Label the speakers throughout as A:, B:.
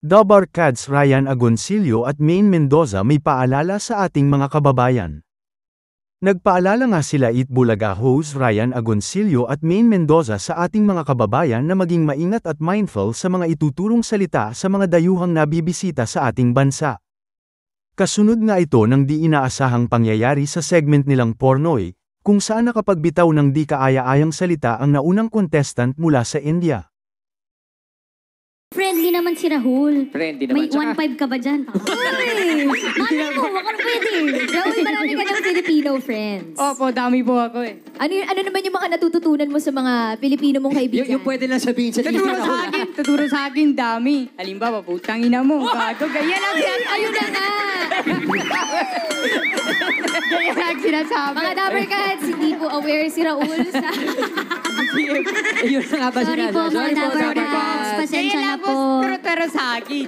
A: Dabarkads Ryan Agoncillo at Maine Mendoza may paalala sa ating mga kababayan. Nagpaalala nga sila Itbulaga host Ryan Agoncillo at Maine Mendoza sa ating mga kababayan na maging maingat at mindful sa mga ituturong salita sa mga dayuhang nabibisita sa ating bansa. Kasunod nga ito ng di inaasahang pangyayari sa segment nilang Pornoy, kung saan nakapagbitaw ng di kaaya-ayang salita ang naunang contestant mula sa India.
B: Friendly naman si Rahul.
C: Friendly naman.
B: May 1.5 ka ba dyan? Ay! Malay mo, wag ka pwede. Rahul, marami ka ng Filipino friends.
D: Opo, dami po ako eh.
B: Ano naman yung mga natututunan mo sa mga Pilipino mong kaibigan?
C: Yung pwede lang sabihin sa
D: Tuturo sa akin, dami. Halimbawa, putang ina mo, gago, ganyan lang sinasabi.
B: Ayun na nga!
D: Ganyan lang sinasabi.
B: Mga Dabarkads, hindi po aware si Rahul sa...
C: Yun na nga ba
B: Sorry po, mga Dabarkads. Pasensya na po.
D: Turo sa akin.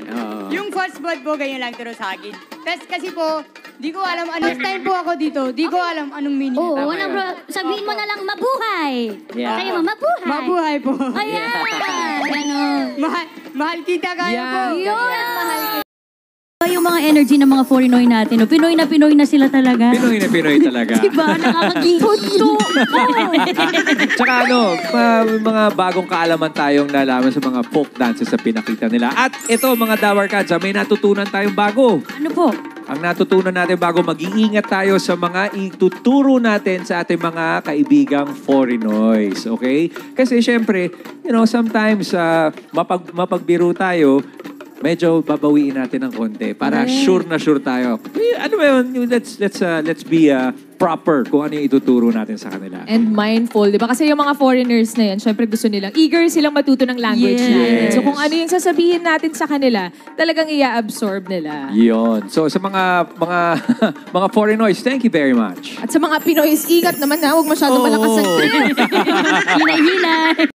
D: Yung first blood po, ganyan lang turo sa akin. Tapos kasi po, di ko alam, first time po ako dito, di ko alam anong meaning.
B: Oo, walang sabihin mo na lang mabuhay.
C: Yeah.
B: Kayo mo, mabuhay.
D: Mabuhay po.
B: Ayan! Ganon.
D: Mahal kita kaya po.
B: Yun! Mahal kita. Yung mga energy ng mga Forinoy natin, no? Pinoy na sila talaga.
E: Pinoy na Pinoy talaga.
B: Diba? Nakakagihot to.
E: Tsaka mga bagong kaalaman tayong nalaman sa mga folk dances na pinakita nila. At ito mga Dabarkads, may natutunan tayong bago.
B: Ano po?
E: Ang natutunan natin bago, mag-iingat tayo sa mga ituturo natin sa ating mga kaibigang Forinoys. Okay? Kasi syempre, sometimes mapagbiro tayo, medyo babawiin natin ng konti para sure na sure tayo. Ano ba yun? Let's be proper kung ano yung ituturo natin sa kanila.
F: And mindful, di ba? Kasi yung mga foreigners na yan, syempre gusto nilang, eager silang matuto ng language natin. So kung ano yung sasabihin natin sa kanila, talagang i-absorb nila.
E: Yun. So sa mga Forinoys, thank you very much.
F: At sa mga Pinoys, ingat naman na, huwag masyadong malakas ang trip. Hinay-hinay.